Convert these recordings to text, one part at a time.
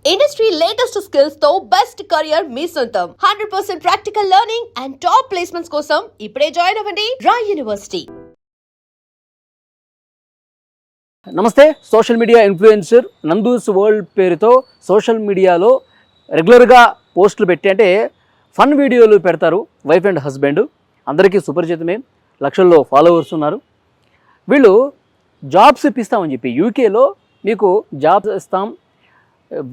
Industry latest skills తో best career మీ సొంతం 100% practical learning and top placements కోసం ఇప్పుడే జాయిన్ అవ్వండి రాయ్ యూనివర్సిటీ. నమస్తే. Social media influencer Nandu's world పేరుతో సోషల్ మీడియాలో రెగ్యులర్గా పోస్టులు పెట్టి అంటే ఫన్ వీడియోలు పెడతారు. వైఫ్ అండ్ హస్బెండ్ అందరికీ సుపరిచితమే, లక్షల్లో ఫాలోవర్స్ ఉన్నారు. వీళ్ళు జాబ్స్ ఇప్పిస్తామని చెప్పి యూకేలో మీకు జాబ్స్ ఇస్తాం,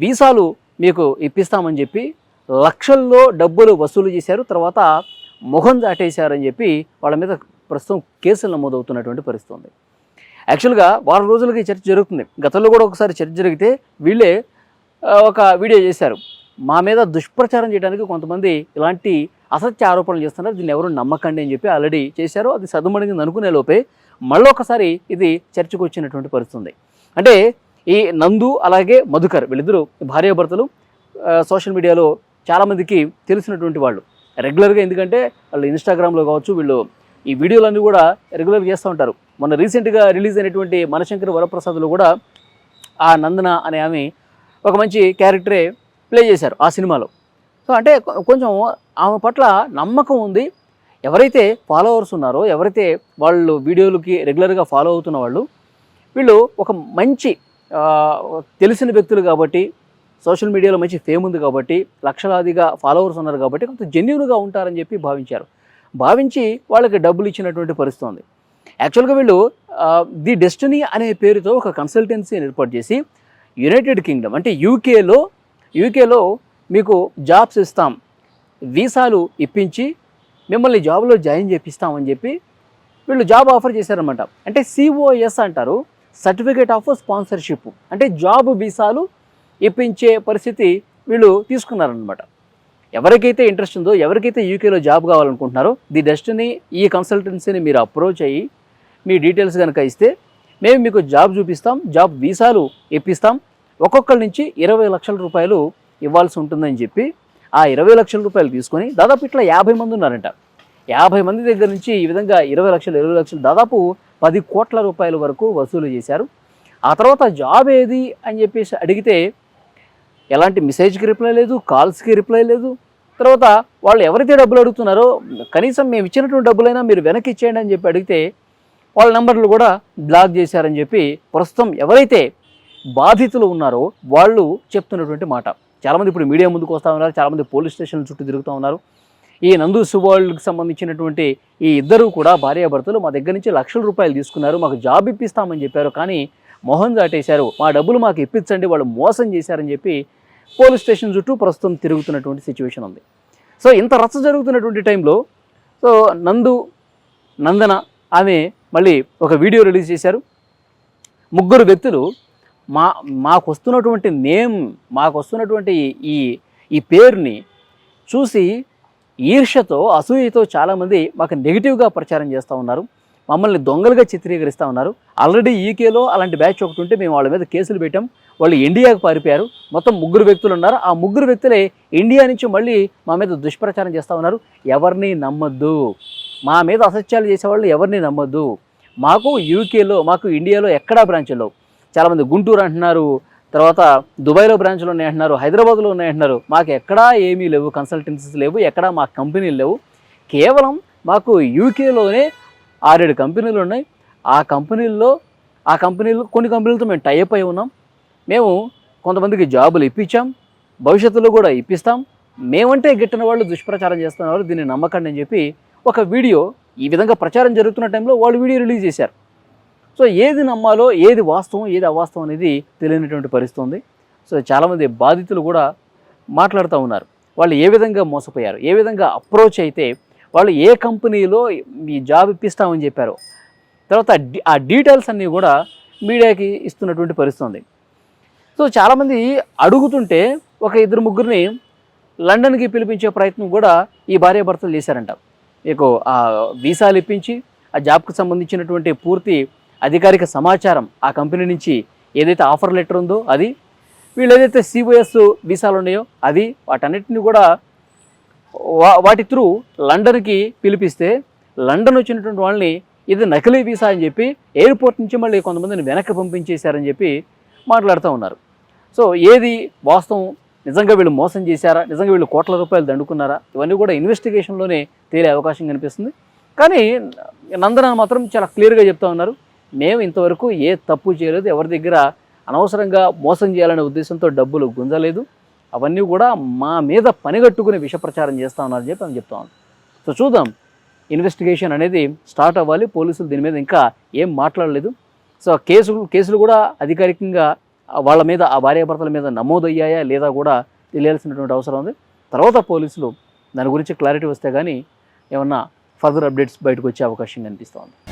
వీసాలు మీకు ఇప్పిస్తామని చెప్పి లక్షల్లో డబ్బులు వసూలు చేశారు. తర్వాత మొహం దాటేశారని చెప్పి వాళ్ళ మీద ప్రస్తుతం కేసులు నమోదవుతున్నటువంటి పరిస్థితి ఉంది. యాక్చువల్గా వారం రోజులకి చర్చ జరుగుతుంది. గతంలో కూడా ఒకసారి చర్చ జరిగితే వీళ్ళే ఒక వీడియో చేశారు. మా మీద దుష్ప్రచారం చేయడానికి కొంతమంది ఇలాంటి అసత్య ఆరోపణలు చేస్తున్నారు, దీన్ని ఎవరు నమ్మకండి అని చెప్పి ఆల్రెడీ చేశారు. అది సద్దుమణిగింది అనుకునే లోపే మళ్ళీ ఒకసారి ఇది చర్చకు వచ్చినటువంటి పరిస్థితి ఉంది. అంటే ఈ నందు అలాగే మధుకర్ వీళ్ళిద్దరూ భార్యాభర్తలు. సోషల్ మీడియాలో చాలామందికి తెలిసినటువంటి వాళ్ళు రెగ్యులర్గా, ఎందుకంటే వాళ్ళు ఇన్స్టాగ్రామ్లో కావచ్చు వీళ్ళు ఈ వీడియోలన్నీ కూడా రెగ్యులర్గా చేస్తూ ఉంటారు. మొన్న రీసెంట్గా రిలీజ్ అయినటువంటి మనశంకర్ వరప్రసాద్లో కూడా ఆ నందన అనే ఆమె ఒక మంచి క్యారెక్టరే ప్లే చేశారు ఆ సినిమాలో. సో అంటే కొంచెం ఆమె పట్ల నమ్మకం ఉంది. ఎవరైతే ఫాలోవర్స్ ఉన్నారో, ఎవరైతే వాళ్ళు వీడియోలకి రెగ్యులర్గా ఫాలో అవుతున్న వాళ్ళు, వీళ్ళు ఒక మంచి తెలిసిన వ్యక్తులు కాబట్టి, సోషల్ మీడియాలో మంచి ఫేమ్ ఉంది కాబట్టి, లక్షలాదిగా ఫాలోవర్స్ ఉన్నారు కాబట్టి కొంత జెన్యూన్గా ఉంటారని చెప్పి భావించి వాళ్ళకి డబ్బులు ఇచ్చినటువంటి పరిస్థితి ఉంది. యాక్చువల్గా వీళ్ళు ది డెస్టినీ అనే పేరుతో ఒక కన్సల్టెన్సీని ఏర్పాటు చేసి యునైటెడ్ కింగ్డమ్ అంటే యూకేలో మీకు జాబ్స్ ఇస్తాం, వీసాలు ఇప్పించి మిమ్మల్ని జాబ్లో జాయిన్ చేపిస్తామని చెప్పి వీళ్ళు జాబ్ ఆఫర్ చేశారనమాట. అంటే COS అంటారు, సర్టిఫికేట్ ఆఫ్ స్పాన్సర్షిప్. అంటే జాబ్ వీసాలు ఇప్పించే పరిస్థితి వీళ్ళు తీసుకున్నారనమాట. ఎవరికైతే ఇంట్రెస్ట్ ఉందో, ఎవరికైతే యూకేలో జాబ్ కావాలనుకుంటున్నారో ది డెస్టినీ ఈ కన్సల్టెన్సీని మీరు అప్రోచ్ అయ్యి మీ డీటెయిల్స్ కనుక ఇస్తే మేము మీకు జాబ్ చూపిస్తాం, జాబ్ వీసాలు ఇప్పిస్తాం, ఒక్కొక్కరి నుంచి 20 లక్షల రూపాయలు ఇవ్వాల్సి ఉంటుందని చెప్పి ఆ 20 లక్షల రూపాయలు తీసుకొని దాదాపు ఇట్లా 50 మంది ఉన్నారంట. 50 మంది దగ్గర నుంచి ఈ విధంగా 20 లక్షలు దాదాపు 10 కోట్ల రూపాయల వరకు వసూలు చేశారు. ఆ తర్వాత జాబ్ ఏది అని చెప్పేసి అడిగితే ఎలాంటి మెసేజ్కి రిప్లై లేదు, కాల్స్కి రిప్లై లేదు. తర్వాత వాళ్ళు ఎవరైతే డబ్బులు అడుగుతున్నారో కనీసం మేము ఇచ్చినటువంటి డబ్బులైనా మీరు వెనక్కి ఇచ్చేయండి అని చెప్పి అడిగితే వాళ్ళ నెంబర్లు కూడా బ్లాక్ చేశారని చెప్పి ప్రస్తుతం ఎవరైతే బాధితులు ఉన్నారో వాళ్ళు చెప్తున్నటువంటి మాట. చాలామంది ఇప్పుడు మీడియా ముందుకు వస్తూ ఉన్నారు, చాలామంది పోలీస్ స్టేషన్ల చుట్టూ తిరుగుతూ ఉన్నారు. ఈ నందూస్ వరల్డ్కి సంబంధించినటువంటి ఈ ఇద్దరు కూడా భార్యాభర్తలు మా దగ్గర నుంచి లక్షల రూపాయలు తీసుకున్నారు, మాకు జాబ్ ఇప్పిస్తామని చెప్పారు, కానీ మొహం దాటేశారు, మా డబ్బులు మాకు ఇప్పించండి, వాళ్ళు మోసం చేశారని చెప్పి పోలీస్ స్టేషన్ చుట్టూ ప్రస్తుతం తిరుగుతున్నటువంటి సిచ్యువేషన్ ఉంది. సో ఇంత రచ్చ జరుగుతున్నటువంటి టైంలో సో నందన ఆమె మళ్ళీ ఒక వీడియో రిలీజ్ చేశారు. ముగ్గురు వ్యక్తులు మాకు వస్తున్నటువంటి నేమ్, మాకు వస్తున్నటువంటి ఈ పేరుని చూసి ఈర్ష్యతో, అసూయతో చాలామంది మాకు నెగిటివ్గా ప్రచారం చేస్తూ ఉన్నారు, మమ్మల్ని దొంగలుగా చిత్రీకరిస్తూ ఉన్నారు. ఆల్రెడీ యూకేలో అలాంటి బ్యాచ్ ఒకటి ఉంటే మేము వాళ్ళ మీద కేసులు పెట్టాం, వాళ్ళు ఇండియాకు పారిపోయారు. మొత్తం 3 వ్యక్తులు ఉన్నారు. ఆ 3 వ్యక్తులే ఇండియా నుంచి మళ్ళీ మా మీద దుష్ప్రచారం చేస్తూ ఉన్నారు. ఎవరిని నమ్మొద్దు, మా మీద అసత్యాలు చేసేవాళ్ళు ఎవరిని నమ్మొద్దు. మాకు యూకేలో, మాకు ఇండియాలో ఎక్కడా బ్రాంచ్లో చాలామంది గుంటూరు అంటున్నారు, తర్వాత దుబాయ్లో బ్రాంచ్లు ఉన్నాయి అంటున్నారు, హైదరాబాద్లో ఉన్నాయి అంటున్నారు. మాకు ఎక్కడా ఏమీ లేవు, కన్సల్టెన్సీస్ లేవు, ఎక్కడా మా కంపెనీలు లేవు. కేవలం మాకు యూకేలోనే 6-7 కంపెనీలు ఉన్నాయి. ఆ కంపెనీలు కొన్ని కంపెనీలతో మేము టైఅప్ అయి ఉన్నాం. మేము కొంతమందికి జాబులు ఇప్పించాం, భవిష్యత్తులో కూడా ఇప్పిస్తాం. మేమంటే గిట్టిన వాళ్ళు దుష్ప్రచారం చేస్తున్నారు, దీన్ని నమ్మకండి అని చెప్పి ఒక వీడియో ఈ విధంగా ప్రచారం జరుగుతున్న టైంలో వాళ్ళు వీడియో రిలీజ్ చేశారు. సో ఏది నమ్మాలో, ఏది వాస్తవం, ఏది అవాస్తవం అనేది తెలియనటువంటి పరిస్థితి ఉంది. సో చాలామంది బాధితులు కూడా మాట్లాడుతూ ఉన్నారు, వాళ్ళు ఏ విధంగా మోసపోయారు, ఏ విధంగా అప్రోచ్ అయితే వాళ్ళు ఏ కంపెనీలో ఈ జాబ్ ఇప్పిస్తామని చెప్పారు. తర్వాత ఆ డీటెయిల్స్ అన్నీ కూడా మీడియాకి ఇస్తున్నటువంటి పరిస్థితి ఉంది. సో చాలామంది అడుగుతుంటే ఒక 2-3 లండన్కి పిలిపించే ప్రయత్నం కూడా ఈ భార్యాభర్తలు చేశారంట. మీకు ఆ వీసాలు ఇప్పించి ఆ జాబ్కి సంబంధించినటువంటి పూర్తి అధికారిక సమాచారం ఆ కంపెనీ నుంచి ఏదైతే ఆఫర్ లెటర్ ఉందో అది, వీళ్ళు ఏదైతే COS వీసాలు ఉన్నాయో అది, వాటన్నిటిని కూడా వాటి త్రూ లండన్కి పిలిపిస్తే లండన్ వచ్చినటువంటి వాళ్ళని ఇది నకిలీ వీసా అని చెప్పి ఎయిర్పోర్ట్ నుంచి మళ్ళీ కొంతమందిని వెనక్కి పంపించేశారని చెప్పి మాట్లాడుతూ ఉన్నారు. సో ఏది వాస్తవం, నిజంగా వీళ్ళు మోసం చేశారా, నిజంగా వీళ్ళు కోట్ల రూపాయలు దండుకున్నారా, ఇవన్నీ కూడా ఇన్వెస్టిగేషన్లోనే తేలే అవకాశం కనిపిస్తుంది. కానీ నందన మాత్రం చాలా క్లియర్గా చెప్తా ఉన్నారు, మేము ఇంతవరకు ఏ తప్పు చేయలేదు, ఎవరి దగ్గర అనవసరంగా మోసం చేయాలనే ఉద్దేశంతో డబ్బులు గుంజలేదు, అవన్నీ కూడా మా మీద పనిగట్టుకుని విష ప్రచారం చేస్తూ ఉన్నారని చెప్పి ఆమె చెప్తా ఉన్నారు. సో చూద్దాం, ఇన్వెస్టిగేషన్ అనేది స్టార్ట్ అవ్వాలి. పోలీసులు దీని మీద ఇంకా ఏం మాట్లాడలేదు. సో కేసులు కూడా అధికారికంగా వాళ్ళ మీద, ఆ భార్యాభర్తల మీద నమోదయ్యాయా లేదా కూడా తెలియాల్సినటువంటి అవసరం ఉంది. తర్వాత పోలీసులు దాని గురించి క్లారిటీ వస్తే కానీ ఏమన్నా ఫర్దర్ అప్డేట్స్ బయటకు వచ్చే అవకాశం కనిపిస్తూ ఉంది.